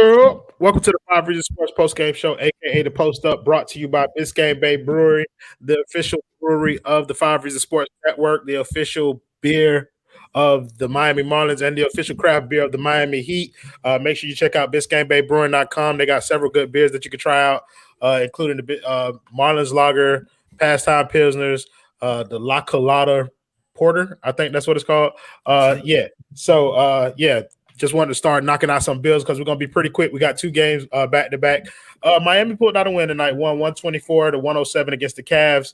Welcome to the Five Reasons Sports Post Game Show, aka the Post Up, brought to you by Biscayne Bay Brewery, the official brewery of the Five Reasons Sports Network, the official beer of the Miami Marlins, and the official craft beer of the Miami Heat. Make sure you check out BiscayneBayBrewing.com. They got several good beers that you can try out, including the Marlins Lager, Pastime Pilsners, the La Colada Porter. I think that's what it's called. Yeah. So, just wanted to start knocking out some bills because we're going to be pretty quick. We got two games back to back. Miami pulled out a win tonight, won 124-107 against the Cavs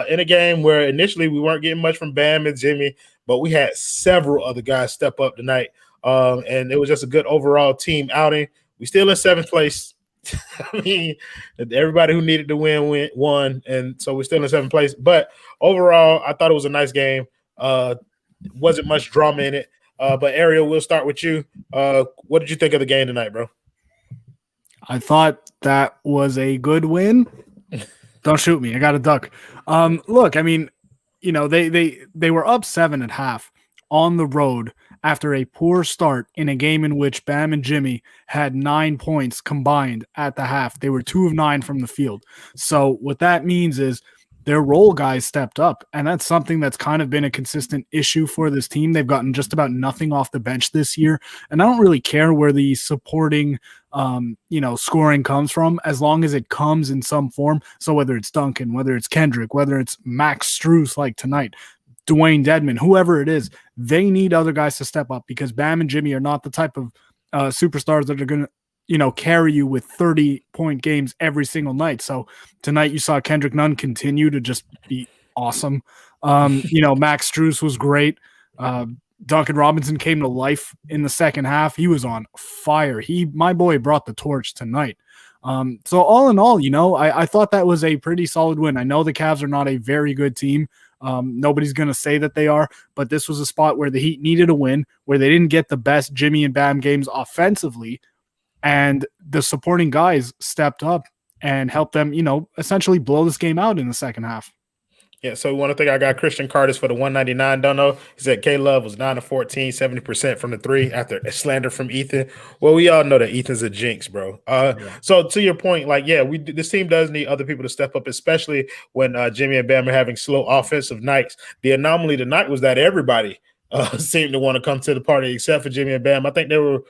in a game where initially we weren't getting much from Bam and Jimmy, but we had several other guys step up tonight, and it was just a good overall team outing. We still in seventh place. I mean, everybody who needed to won, and so we're still in seventh place. But overall, I thought it was a nice game. Wasn't much drama in it. But Ariel, we'll start with you. What did you think of the game tonight, bro? I thought that was a good win. Don't shoot me. I got a duck. Look, I mean, they were up 7 at half on the road after a poor start in a game in which Bam and Jimmy had 9 points combined at the half. They were 2 of 9 from the field. So what that means is their role guys stepped up, and that's something that's kind of been a consistent issue for this team. They've gotten just about nothing off the bench this year, and I don't really care where the supporting scoring comes from, as long as it comes in some form. So whether it's Duncan, whether it's Kendrick, whether it's Max Strus like tonight, Dwayne Dedmon, whoever it is, they need other guys to step up because Bam and Jimmy are not the type of superstars that are going to carry you with 30-point games every single night. So tonight you saw Kendrick Nunn continue to just be awesome. Max Strus was great. Duncan Robinson came to life in the second half. He was on fire. My boy brought the torch tonight. So all in all, I thought that was a pretty solid win. I know the Cavs are not a very good team. Nobody's going to say that they are, but this was a spot where the Heat needed a win, where they didn't get the best Jimmy and Bam games offensively, and the supporting guys stepped up and helped them, essentially blow this game out in the second half. Yeah, so one thing I got Christian Cardis for the 199. Don't know. He said K-Love was 9 of 14, 70% from the three after a slander from Ethan. Well, we all know that Ethan's a jinx, bro. So to your point, this team does need other people to step up, especially when Jimmy and Bam are having slow offensive nights. The anomaly tonight was that everybody seemed to want to come to the party except for Jimmy and Bam. I think they were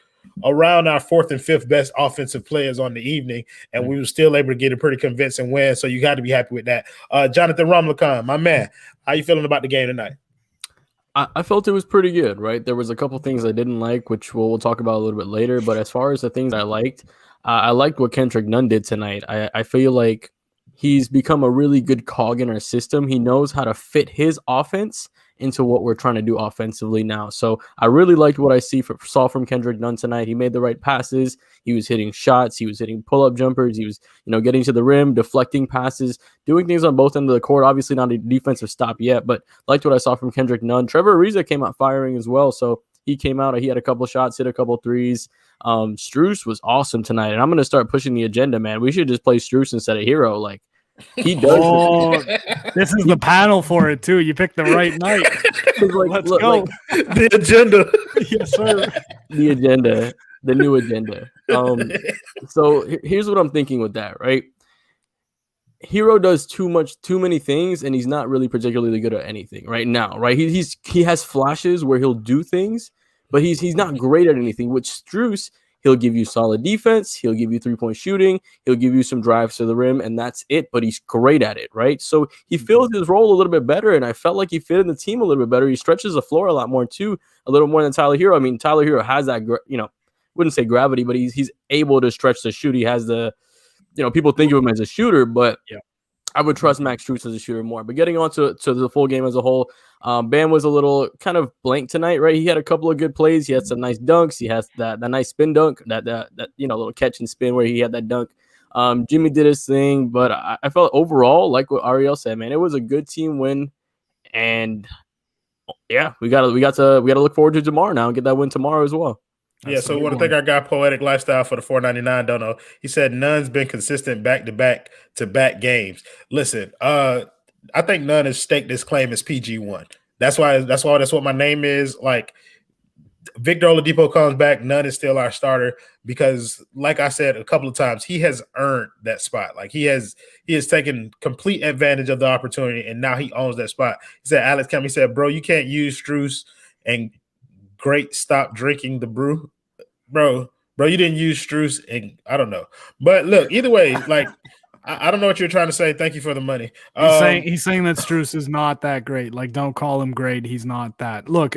around our 4th and 5th best offensive players on the evening, and we were still able to get a pretty convincing win, so you got to be happy with that. Jonathan Romlakan, my man, how you feeling about the game tonight? I felt it was pretty good, right? There was a couple things I didn't like, which we'll talk about a little bit later, but as far as the things I liked what Kendrick Nunn did tonight. I feel like he's become a really good cog in our system. He knows how to fit his offense into what we're trying to do offensively now. So I really liked what I saw from Kendrick Nunn tonight. He made the right passes. He was hitting shots. He was hitting pull-up jumpers. He was, getting to the rim, deflecting passes, doing things on both ends of the court. Obviously not a defensive stop yet, but liked what I saw from Kendrick Nunn. Trevor Ariza came out firing as well. So he came out. He had a couple shots, hit a couple threes. Strus was awesome tonight. And I'm going to start pushing the agenda, man. We should just play Strus instead of Hero. He does. Oh, this is the panel for it too. You picked the right night. Let's go. The agenda. Yes, sir. The agenda. The new agenda. So here's what I'm thinking with that, right? Hero does too many things, and he's not really particularly good at anything right now, right? He has flashes where he'll do things, but he's not great at anything. With Strus, he'll give you solid defense. He'll give you 3-point shooting. He'll give you some drives to the rim, and that's it. But he's great at it, right? So he fills his role a little bit better, and I felt like he fit in the team a little bit better. He stretches the floor a lot more, too, a little more than Tyler Hero. I mean, Tyler Hero has that, wouldn't say gravity, but he's able to stretch the shoot. He has the, people think of him as a shooter, but I would trust Max Strus as a shooter more. But getting on to the full game as a whole, Bam was a little kind of blank tonight, right? He had a couple of good plays. He had some nice dunks. He has that nice spin dunk, that little catch and spin where he had that dunk. Jimmy did his thing, but I felt overall, like what Ariel said, man, it was a good team win. And yeah, we got to look forward to tomorrow now and get that win tomorrow as well. So one thing I got Poetic Lifestyle for the 499. Don't know. He said Nunn's been consistent back-to-back games. Listen, I think Nunn has staked this claim as PG1. That's what my name is. Victor Oladipo comes back, Nunn is still our starter because, like I said a couple of times, he has earned that spot. Like he has taken complete advantage of the opportunity, and now he owns that spot. He said, Alex Kemp, he said, bro, you can't use Strus and Great stop drinking the brew. Bro, you didn't use Strus, and I don't know. But look, either way, like I don't know what you're trying to say. Thank you for the money. He's saying that Strus is not that great. Like, don't call him great. He's not that. Look,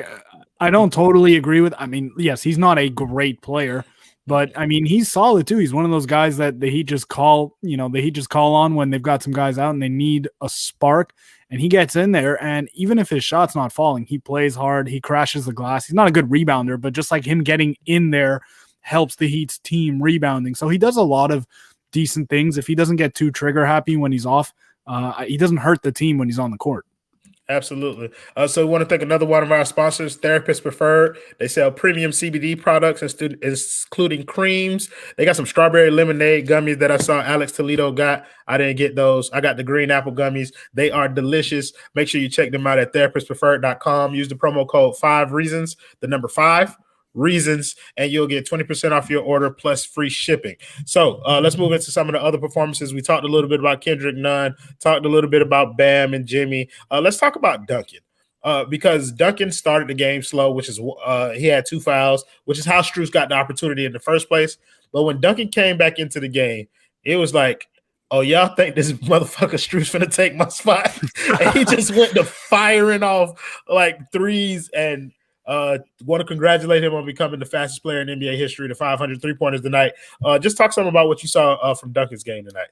I don't totally agree with. I mean, yes, he's not a great player, but I mean, he's solid too. He's one of those guys that the Heat just call. The Heat just call on when they've got some guys out and they need a spark. And he gets in there, and even if his shot's not falling, he plays hard. He crashes the glass. He's not a good rebounder, but just like him getting in there helps the Heat's team rebounding. So he does a lot of decent things. If he doesn't get too trigger happy when he's off, he doesn't hurt the team when he's on the court. Absolutely. So we want to thank another one of our sponsors, Therapist Preferred. They sell premium CBD products, including creams. They got some strawberry lemonade gummies that I saw Alex Toledo got. I didn't get those. I got the green apple gummies. They are delicious. Make sure you check them out at therapistpreferred.com. Use the promo code 5REASONS, the number 5 reasons, and you'll get 20% off your order plus free shipping. So let's move into some of the other performances. We talked a little bit about Kendrick Nunn, talked a little bit about Bam and Jimmy. Let's talk about Duncan. Because Duncan started the game slow, which is he had 2 fouls, which is how Strus got the opportunity in the first place. But when Duncan came back into the game, it was like, oh, y'all think this motherfucker Strus finna take my spot? And he just went to firing off like threes, and want to congratulate him on becoming the fastest player in NBA history, the 500 3-pointers tonight. Just talk some about what you saw from Duncan's game tonight.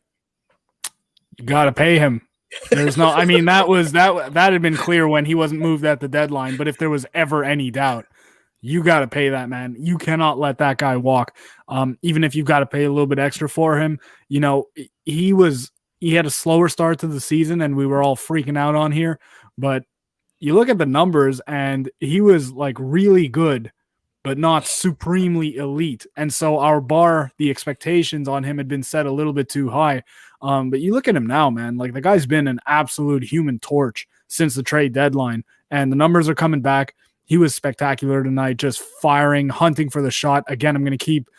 You got to pay him. There's no, I mean, that had been clear when he wasn't moved at the deadline. But if there was ever any doubt, you got to pay that man. You cannot let that guy walk. Even if you've got to pay a little bit extra for him. He had a slower start to the season, and we were all freaking out on here. But you look at the numbers, and he was like really good, but not supremely elite. And so our bar, the expectations on him had been set a little bit too high. But you look at him now, man, like the guy's been an absolute human torch since the trade deadline, and the numbers are coming back. He was spectacular tonight, just firing, hunting for the shot. Again, I'm going to keep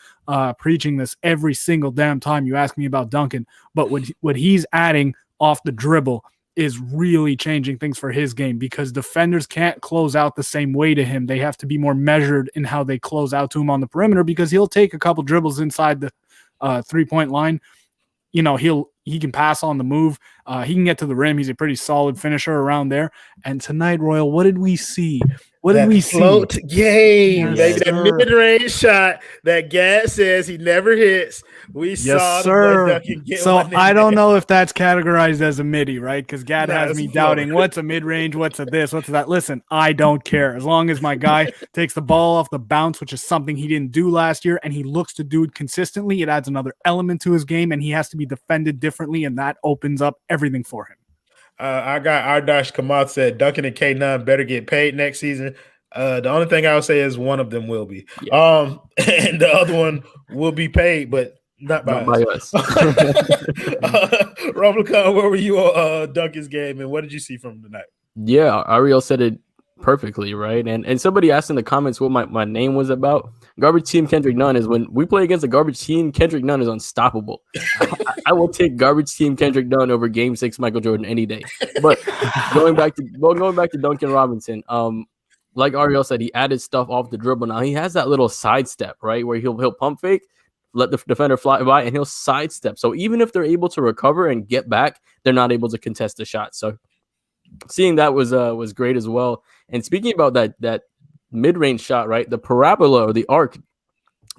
preaching this every single damn time you ask me about Duncan, but what he's adding off the dribble is really changing things for his game, because defenders can't close out the same way to him. They have to be more measured in how they close out to him on the perimeter, because he'll take a couple dribbles inside the 3-point line. He can pass on the move. He can get to the rim. He's a pretty solid finisher around there. And tonight, Royal, what did we see? What did we see? Float game, yes, baby. That mid-range shot that Gad says he never hits. We saw sir. Duncan get so one in I don't there. know if that's categorized as a midi, right? Because Gad has me doubting what's a mid-range, what's a this, what's that. Listen, I don't care. As long as my guy takes the ball off the bounce, which is something he didn't do last year, and he looks to do it consistently, it adds another element to his game, and he has to be defended differently, and that opens up everything for him. I got Ardash Kamal said Duncan and K Nunn better get paid next season. The only thing I'll say is one of them will be. Yeah. And the other one will be paid, but not by us. Roblicon, where were you on Duncan's game, and what did you see from him tonight? Yeah, Ariel said it perfectly, right? And somebody asked in the comments what my name was about. Garbage Team Kendrick Nunn is when we play against a garbage team, Kendrick Nunn is unstoppable. I will take Garbage Team Kendrick Nunn over Game 6 Michael Jordan any day. But going back to Duncan Robinson, like Ariel said, he added stuff off the dribble. Now he has that little sidestep, right, where he'll pump fake, let the defender fly by, and he'll sidestep. So even if they're able to recover and get back, they're not able to contest the shot. So seeing that was great as well. And speaking about that mid-range shot, right, the parabola or the arc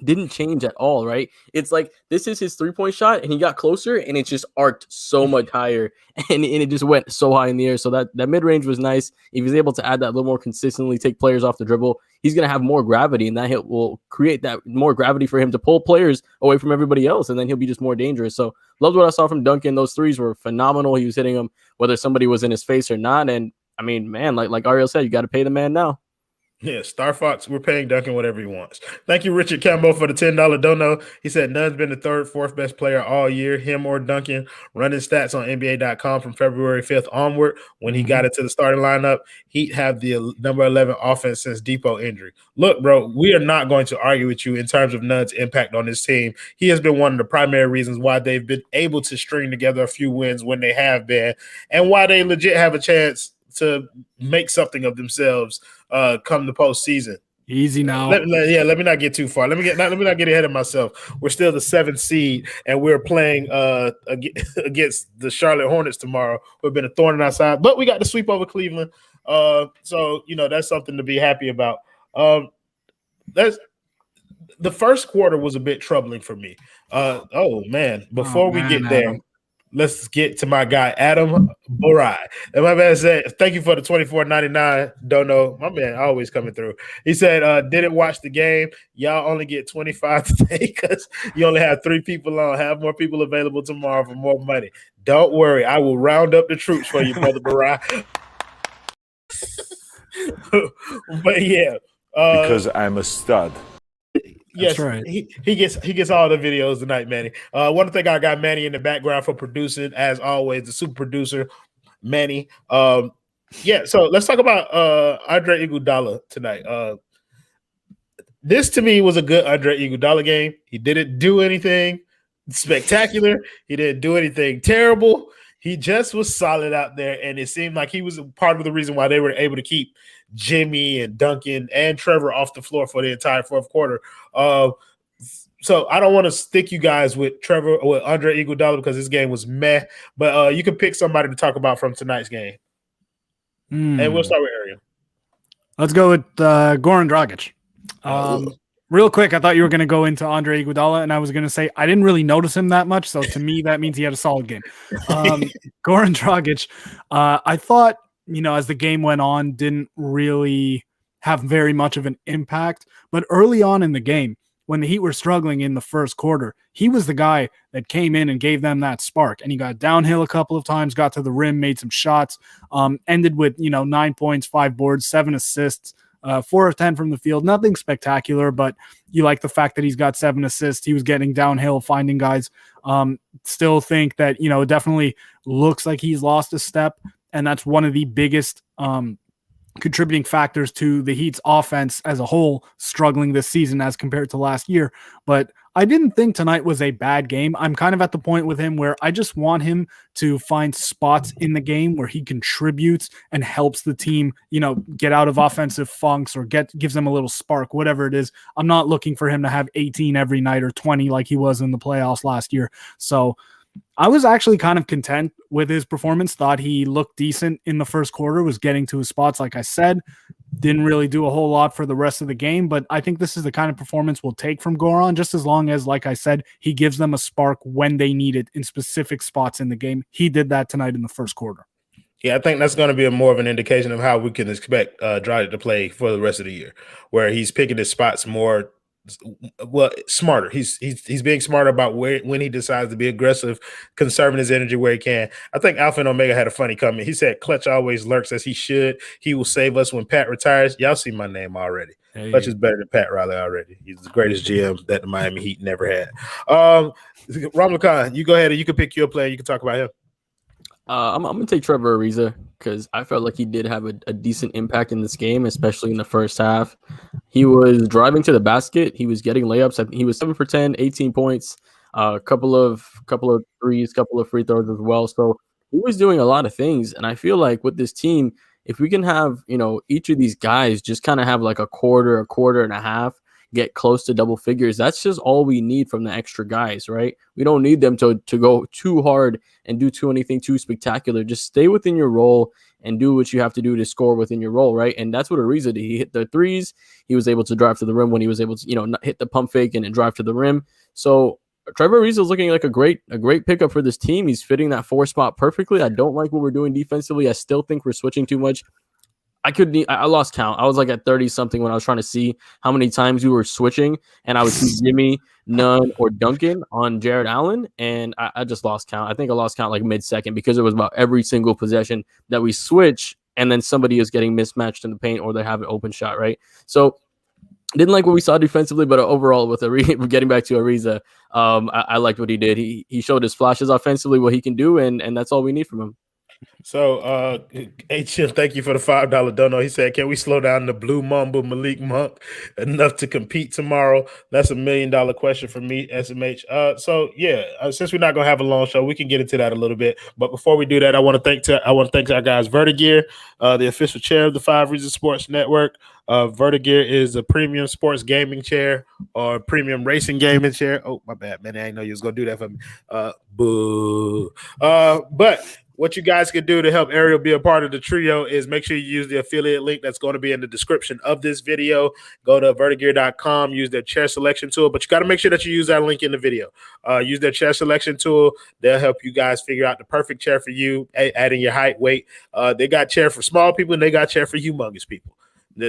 didn't change at all, right? It's like this is his 3-point shot, and he got closer, and it just arced so much higher, and it just went so high in the air. So that mid-range was nice. If he's able to add that a little more consistently, take players off the dribble, he's going to have more gravity, and that will create that more gravity for him to pull players away from everybody else, and then he'll be just more dangerous. So loved what I saw from Duncan. Those threes were phenomenal. He was hitting them whether somebody was in his face or not. And I mean, man, like Ariel said, you got to pay the man now. Yeah, Star Fox, we're paying Duncan whatever he wants. Thank you, Richard Campbell, for the $10 dono. He said Nunn's been the third, fourth best player all year, him or Duncan. Running stats on NBA.com from February 5th onward. When he got into the starting lineup, Heat have the number 11 offense since Depot injury. Look, bro, we are not going to argue with you in terms of Nunn's impact on this team. He has been one of the primary reasons why they've been able to string together a few wins when they have been, and why they legit have a chance to make something of themselves come the postseason. Easy now. Let me not get too far. Let me not get ahead of myself. We're still the 7th seed, and we're playing against the Charlotte Hornets tomorrow. We've been a thorn in our side, but we got the sweep over Cleveland. So that's something to be happy about. That's the first quarter was a bit troubling for me. Before we get there, Adam. let's get to my guy, Adam Borai. And my man said, thank you for the $24.99 dono. My man always coming through. He said, didn't watch the game. Y'all only get 25 today because you only have 3 people on. Have more people available tomorrow for more money. Don't worry. I will round up the troops for you, brother Borai. But yeah. Because I'm a stud. Yes, right. He gets all the videos tonight, Manny. I want to thank our guy Manny in the background for producing, as always, the super producer, Manny. So let's talk about Andre Iguodala tonight. This to me was a good Andre Iguodala game. He didn't do anything spectacular. He didn't do anything terrible. He just was solid out there, and it seemed like he was a part of the reason why they were able to keep Jimmy and Duncan and Trevor off the floor for the entire fourth quarter. So I don't want to stick you guys with Trevor or with Andre Iguodala because this game was meh, but you can pick somebody to talk about from tonight's game. And we'll start with Ariel. Let's go with Goran Dragic. Real quick, I thought you were going to go into Andre Iguodala, and I was going to say I didn't really notice him that much, so to me that means he had a solid game. Goran Dragic, I thought, as the game went on, didn't really have very much of an impact, but early on in the game, when the Heat were struggling in the first quarter, he was the guy that came in and gave them that spark, and he got downhill a couple of times, got to the rim, made some shots, ended with 9 points, 5 boards, 7 assists, 4 of 10 from the field. Nothing spectacular, but you like the fact that he's got 7 assists. He was getting downhill, finding guys. Still think that, it definitely looks like he's lost a step, and that's one of the biggest contributing factors to the Heat's offense as a whole struggling this season as compared to last year. But I didn't think tonight was a bad game. I'm kind of at the point with him where I just want him to find spots in the game where he contributes and helps the team, get out of offensive funks or gives them a little spark, whatever it is. I'm not looking for him to have 18 every night or 20 like he was in the playoffs last year. So I was actually kind of content with his performance. Thought he looked decent in the first quarter, was getting to his spots, like I said. Didn't really do a whole lot for the rest of the game, but I think this is the kind of performance we'll take from Goran, just as long as, like I said, he gives them a spark when they need it in specific spots in the game. He did that tonight in the first quarter. Yeah, I think that's going to be more of an indication of how we can expect Dragic to play for the rest of the year, where he's picking his spots more smarter. He's being smarter about when he decides to be aggressive, conserving his energy where he can. I think Alpha and Omega had a funny comment. He said, Clutch always lurks as he should. He will save us when Pat retires. Y'all see my name already. Hey. Clutch is better than Pat Riley already. He's the greatest GM that the Miami Heat never had. Ramla Khan, you go ahead and you can pick your player. You can talk about him. I'm going to take Trevor Ariza because I felt like he did have a decent impact in this game, especially in the first half. He was driving to the basket. He was getting layups. I think he was 7 for 10, 18 points, a couple of threes, couple of free throws as well. So he was doing a lot of things. And I feel like with this team, if we can have, each of these guys just kind of have like a quarter and a half, get close to double figures, that's just all we need from the extra guys, right? We don't need them to go too hard and do anything too spectacular. Just stay within your role and do what you have to do to score within your role, right? And that's what Ariza did. He hit the threes. He was able to drive to the rim when he was able to, hit the pump fake and then drive to the rim. So Trevor Ariza is looking like a great pickup for this team. He's fitting that 4 spot perfectly. I don't like what we're doing defensively. I still think we're switching too much. I lost count. I was like at 30 something when I was trying to see how many times we were switching, and I would see Jimmy, Nunn, or Duncan on Jared Allen, and I just lost count. I think I lost count like mid-second because it was about every single possession that we switch, and then somebody is getting mismatched in the paint or they have an open shot, right? So didn't like what we saw defensively, but overall with getting back to Ariza, I liked what he did. He showed his flashes offensively, what he can do, and that's all we need from him. So, HM, thank you for the $5 dono. He said, "Can we slow down the Blue Mamba Malik Monk enough to compete tomorrow?" That's $1 million question for me, SMH. Since we're not gonna have a long show, we can get into that a little bit. But before we do that, I want to thank our guys Vertagear, the official chair of the Five Reasons Sports Network. Vertagear is a premium sports gaming chair or premium racing gaming chair. Oh, my bad, man. I didn't know you was gonna do that for me. Boo. But what you guys can do to help Ariel be a part of the trio is make sure you use the affiliate link that's going to be in the description of this video. Go to vertagear.com, use their chair selection tool, but you got to make sure that you use that link in the video. Use their chair selection tool. They'll help you guys figure out the perfect chair for you, adding your height, weight. They got chair for small people and they got chair for humongous people.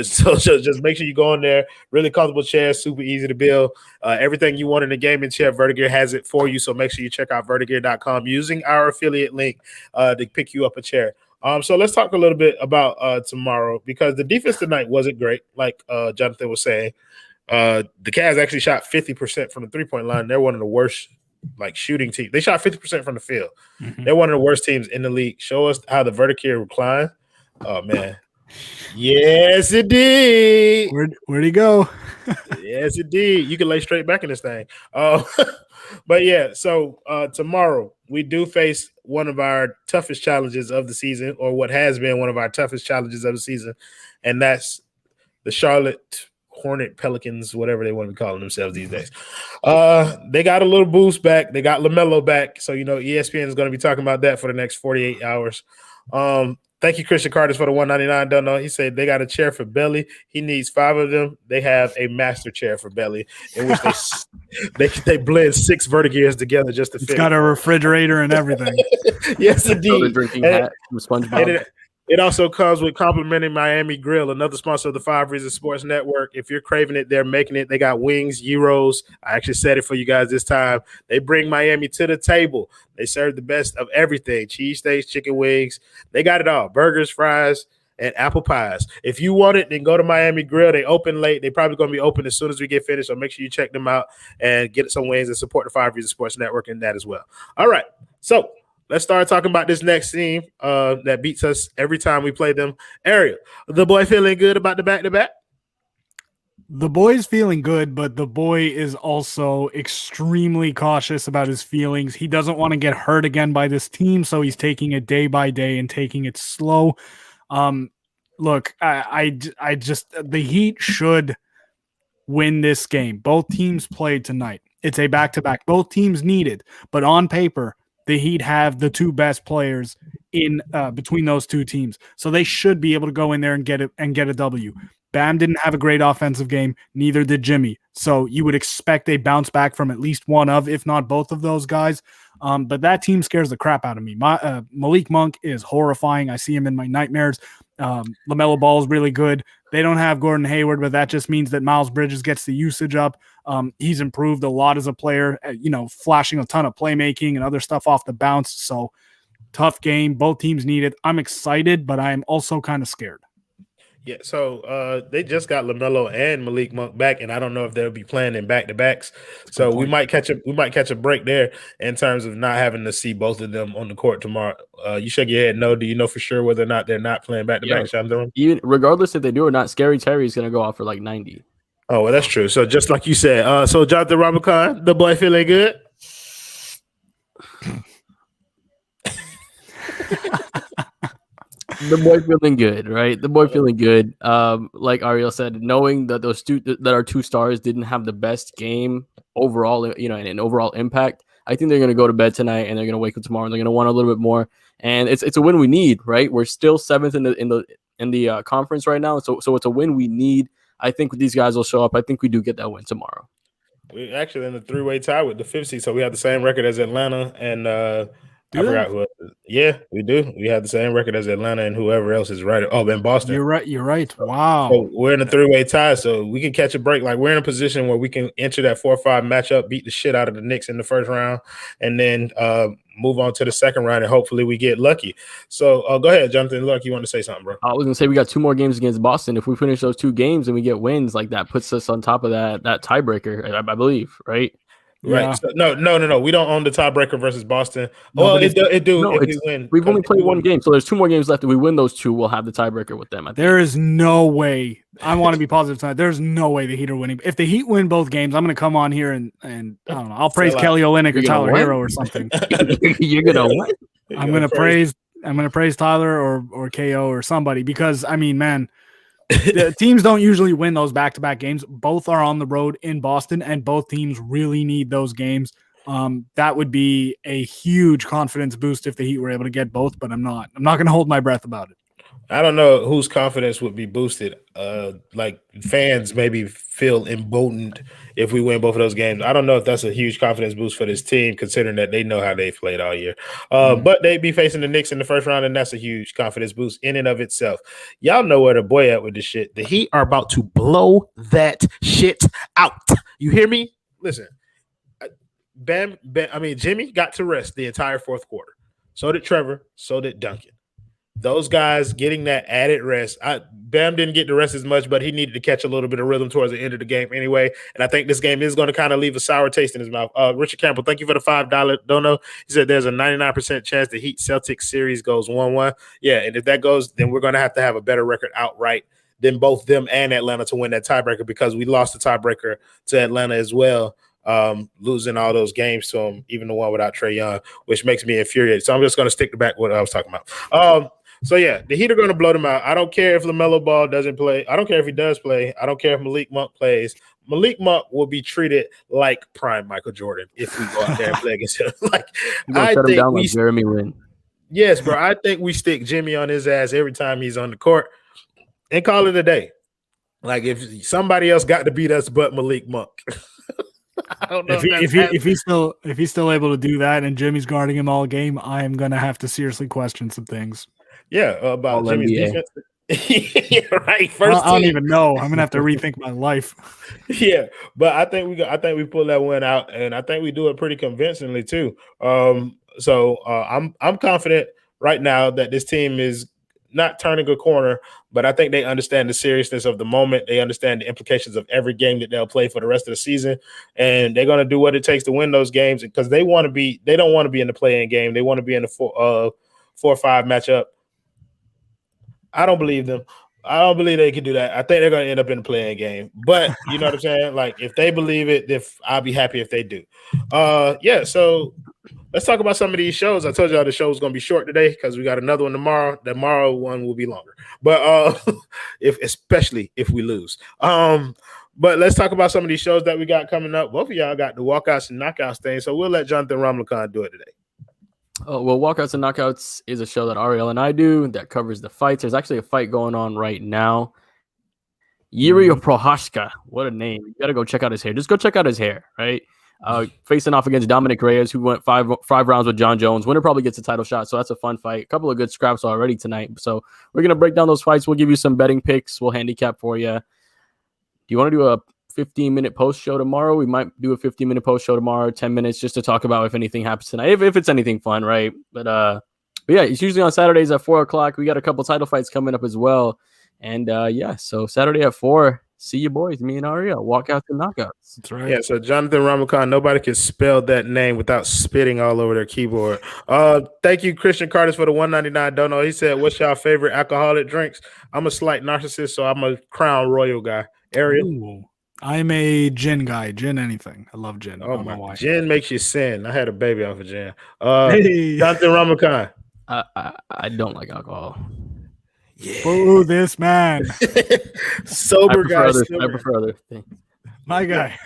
So just make sure you go in there. Really comfortable chair, super easy to build. Everything you want in a gaming chair, Vertagear has it for you. So make sure you check out vertagear.com using our affiliate link to pick you up a chair. So let's talk a little bit about tomorrow, because the defense tonight wasn't great, like Jonathan was saying. The Cavs actually shot 50% from the three-point line. They're one of the worst shooting teams. They shot 50% from the field. Mm-hmm. They're one of the worst teams in the league. Show us how the Vertagear reclined. Oh, man. Yes, it did. Where'd he go? Yes, it did. You can lay straight back in this thing. But yeah, so tomorrow we do face one of our toughest challenges of the season, or what has been one of our toughest challenges of the season, and that's the Charlotte Hornet Pelicans, whatever they want to be calling themselves these days. They got a little boost back. They got LaMelo back. So, ESPN is going to be talking about that for the next 48 hours. Thank you, Christian Carter, for the $199 dono. He said they got a chair for Belly. He needs 5 of them. They have a master chair for Belly, in which they blend 6 Vertagears together just to fit. It's got a refrigerator and everything. Yes, indeed. Drinking hat from SpongeBob. It also comes with complimenting Miami Grill, another sponsor of the Five Reasons Sports Network. If you're craving it, they're making it. They got wings, gyros. I actually said it for you guys this time. They bring Miami to the table. They serve the best of everything: cheesesteaks, chicken wings. They got it all: burgers, fries, and apple pies. If you want it, then go to Miami Grill. They open late. They're probably going to be open as soon as we get finished. So make sure you check them out and get some wings and support the Five Reasons Sports Network in that as well. All right. So let's start talking about this next team that beats us every time we play them. Ariel, the boy feeling good about the back-to-back? The boy's feeling good, but the boy is also extremely cautious about his feelings. He doesn't want to get hurt again by this team, so he's taking it day by day and taking it slow. Look, I just the Heat should win this game. Both teams played tonight. It's a back-to-back. Both teams need it, but on paper, the Heat have the 2 best players in between those 2 teams, so they should be able to go in there and get a W. Bam didn't have a great offensive game, neither did Jimmy. So you would expect a bounce back from at least one of, if not both of those guys. But that team scares the crap out of me. Malik Monk is horrifying. I see him in my nightmares. LaMelo Ball is really good. They don't have Gordon Hayward, but that just means that Miles Bridges gets the usage up. He's improved a lot as a player, flashing a ton of playmaking and other stuff off the bounce. So tough game. Both teams need it. I'm excited, but I'm also kind of scared. Yeah, so they just got LaMelo and Malik Monk back, and I don't know if they'll be playing in back-to-backs. So we might catch a break there in terms of not having to see both of them on the court tomorrow. You shake your head no. Do you know for sure whether or not they're not playing back-to-back? Yeah. Even regardless if they do or not, Scary Terry is going to go off for like 90. Oh, well, that's true. So just like you said, so Jonathan Ramakan, the boy feeling good? The boy feeling good, right? The boy feeling good. Like Ariel said, knowing that that our 2 stars didn't have the best game overall, and an overall impact, I think they're going to go to bed tonight and they're going to wake up tomorrow and they're going to want a little bit more. And it's a win we need, right? We're still 7th in the conference right now, so it's a win we need. I think these guys will show up. I think we do get that win tomorrow. We're actually in the 3-way tie with the 5th seed, so we have the same record as Atlanta and I forgot who. Yeah, we do. We have the same record as Atlanta and whoever else is right. Oh, and Boston. You're right. You're right. Wow. So we're in a 3-way tie, so we can catch a break. Like we're in a position where we can enter that 4-5 matchup, beat the shit out of the Knicks in the first round, and then move on to the second round, and hopefully we get lucky. So go ahead, Jonathan. Look, you want to say something, bro? I was gonna say we got 2 more games against Boston. If we finish those 2 games and we get wins, like that puts us on top of that tiebreaker, I believe, right? Right. Yeah. So, no. We don't own the tiebreaker versus Boston. Well, it do no, if we win. We've only played 1 game, so there's 2 more games left. If we win those 2, we'll have the tiebreaker with them. There is no way. I want to be positive tonight. There's no way the Heat are winning. If the Heat win both games, I'm going to come on here and I don't know. I'll praise Kelly Olynyk or Tyler Hero or something. You're gonna what? I'm going to praise Tyler or KO or somebody because I mean, man. The teams don't usually win those back-to-back games. Both are on the road in Boston, and both teams really need those games. That would be a huge confidence boost if the Heat were able to get both, but I'm not going to hold my breath about it. I don't know whose confidence would be boosted. Like fans maybe feel emboldened if we win both of those games. I don't know if that's a huge confidence boost for this team, considering that they know how they've played all year. But they'd be facing the Knicks in the first round, and that's a huge confidence boost in and of itself. Y'all know where the boy at with this shit. The Heat are about to blow that shit out. You hear me? Listen, Jimmy got to rest the entire fourth quarter. So did Trevor. So did Duncan. Those guys getting that added rest. Bam didn't get the rest as much, but he needed to catch a little bit of rhythm towards the end of the game anyway. And I think this game is going to kind of leave a sour taste in his mouth. Richard Campbell, thank you for the $5 dono. He said there's a 99% chance the Heat Celtics series goes 1-1. Yeah, and if that goes, then we're going to have a better record outright than both them and Atlanta to win that tiebreaker because we lost the tiebreaker to Atlanta as well. Losing all those games to them, even the one without Trae Young, which makes me infuriated. So I'm just going to stick to back what I was talking about. So, yeah, the Heat are going to blow them out. I don't care if LaMelo Ball doesn't play. I don't care if he does play. I don't care if Malik Monk plays. Malik Monk will be treated like prime Michael Jordan if we go out there and play against him. I shut him down like Jeremy Lin. Yes, bro. I think we stick Jimmy on his ass every time he's on the court and call it a day. Like if somebody else got to beat us but Malik Monk. I don't know if he's still able to do that and Jimmy's guarding him all game, I am going to have to seriously question some things. Yeah, about all Jimmy's NBA. defense. Yeah, right. First, I don't even know. I'm gonna have to rethink my life. Yeah, but I think we pull that one out, and I think we do it pretty convincingly too. So I'm confident right now that this team is not turning a corner, but I think they understand the seriousness of the moment. They understand the implications of every game that they'll play for the rest of the season, and they're going to do what it takes to win those games because they don't want to be in the play-in game. They want to be in the 4-5 matchup. I don't believe them. I don't believe they can do that. I think they're going to end up in the play-in game. But you know what I'm saying? Like if they believe it, I'll be happy if they do. Yeah. So let's talk about some of these shows. I told y'all the show was going to be short today because we got another one tomorrow. The tomorrow one will be longer. But especially if we lose. But let's talk about some of these shows that we got coming up. Both of y'all got the walkouts and knockouts thing. So we'll let Jonathan Ramlakan do it today. Oh, well, Walkouts and Knockouts is a show that Ariel and I do that covers the fights. There's actually a fight going on right now. Yuri Prohashka, what a name. You got to go check out his hair. Just go check out his hair, right? Facing off against Dominic Reyes, who went five rounds with John Jones. Winner probably gets a title shot, so that's a fun fight. A couple of good scraps already tonight. So we're going to break down those fights. We'll give you some betting picks. We'll handicap for you. Do you want to do a 15-minute post show tomorrow? We might do a 15-minute post show tomorrow, 10 minutes just to talk about if anything happens tonight, if it's anything fun, right? But yeah, it's usually on Saturdays at 4:00. We got a couple title fights coming up as well. And yeah, so Saturday at 4, see you boys, me and Aria, walkouts and knockouts. That's right. Yeah, so Jonathan Ramlakan, nobody can spell that name without spitting all over their keyboard. Thank you, Christian Carter, for the $1.99 dono. He said, what's your favorite alcoholic drinks? I'm a slight narcissist, so I'm a Crown Royal guy. Ariel? Ooh. I'm a gin guy. Gin anything. I love gin. Oh my! Gin makes you sin. I had a baby off of gin. Hey. Jonathan Ramlakan. I don't like alcohol. Yeah. Boo this man. Sober guy. I prefer other things. My guy.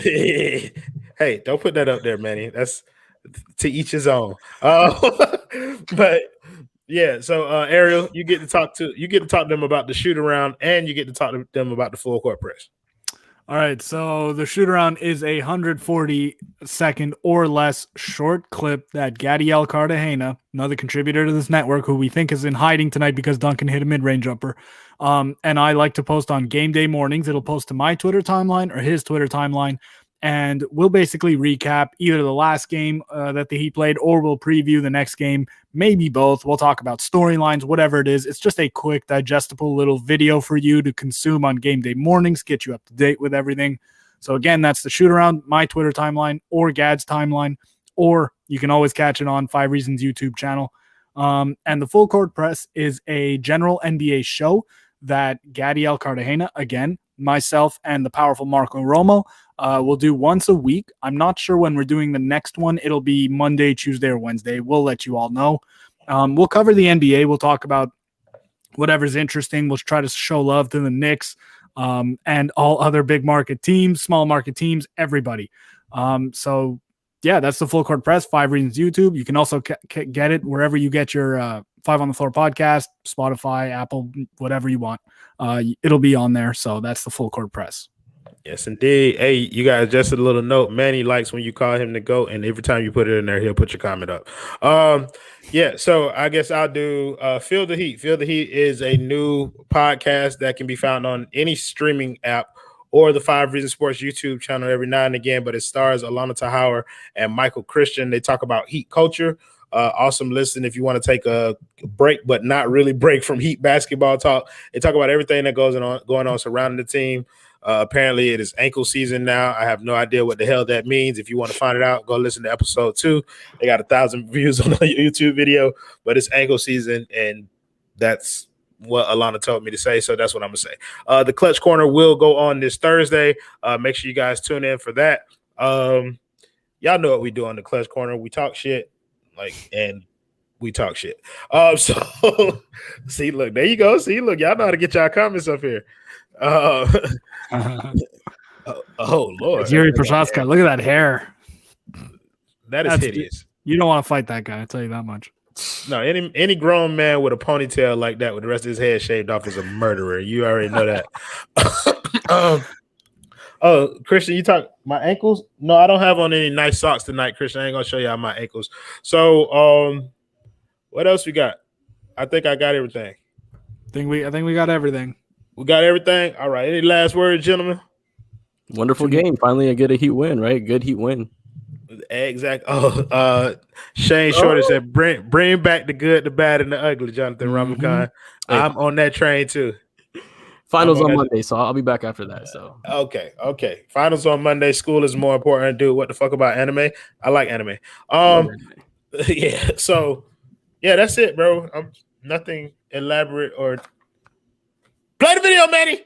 Hey, don't put that up there, Manny. That's to each his own. But yeah, so Ariel, you get to talk to them about the shoot around, and you get to talk to them about the full court press. All right, so the shoot around is a 140-second or less short clip that Gadiel Cartagena, another contributor to this network, who we think is in hiding tonight because Duncan hit a mid-range jumper, and I like to post on game day mornings. It'll post to my Twitter timeline or his Twitter timeline, and we'll basically recap either the last game that the Heat played, or we'll preview the next game, maybe both. We'll talk about storylines, whatever it is. It's just a quick, digestible little video for you to consume on game day mornings, get you up to date with everything. So again, that's the shoot around, my Twitter timeline or Gad's timeline, or you can always catch it on 5 Reasons YouTube channel. And the Full Court Press is a general NBA show that Gadiel Cartagena, again, myself, and the powerful Marco Romo we'll do once a week. I'm not sure when we're doing the next one. It'll be Monday, Tuesday, or Wednesday. We'll let you all know. We'll cover the NBA. We'll talk about whatever's interesting. We'll try to show love to the Knicks and all other big market teams, small market teams, everybody. So, yeah, that's the Full Court Press, 5 Reasons YouTube. You can also get it wherever you get your 5 on the Floor podcast, Spotify, Apple, whatever you want. It'll be on there. So that's the Full Court Press. Yes, indeed. Hey, you guys, just a little note. Manny likes when you call him to go, and every time you put it in there, he'll put your comment up. Yeah, so I guess I'll do Feel the Heat. Feel the Heat is a new podcast that can be found on any streaming app or the 5 Reasons Sports YouTube channel every now and again, but it stars Alana Tahauer and Michael Christian. They talk about Heat culture. Awesome listen if you want to take a break, but not really break from Heat basketball talk. They talk about everything that going on surrounding the team. Apparently it is ankle season now. I have no idea what the hell that means. If you want to find it out, go listen to episode 2. They got 1,000 views on the YouTube video, but it's ankle season, and that's what Alana told me to say, so that's what I'm gonna say. The Clutch Corner will go on this Thursday. Make sure you guys tune in for that. Y'all know what we do on the Clutch Corner. We talk shit, and we talk shit. So see, look, there you go. See, look, y'all know how to get y'all comments up here. Oh Lord, Yuri Prochaska, look at that hair. That's hideous. You don't want to fight that guy, I'll tell you that much. No, any grown man with a ponytail like that with the rest of his head shaved off is a murderer. You already know that. Christian, you talk my ankles? No, I don't have on any nice socks tonight, Christian. I ain't gonna show y'all my ankles. So what else we got? I think I got everything. I think we got everything. We got everything. All right. Any last words, gentlemen? Wonderful game. Finally, I get a Heat win, right? Good Heat win. Exactly. Shane Shorter said, bring back the good, the bad, and the ugly, Jonathan Ramakan. I'm on that train too. Finals on Monday, so I'll be back after that. So okay. Finals on Monday. School is more important. Dude, what the fuck about anime? I like anime. Yeah. So yeah, that's it, bro. Nothing elaborate or play the video, Manny.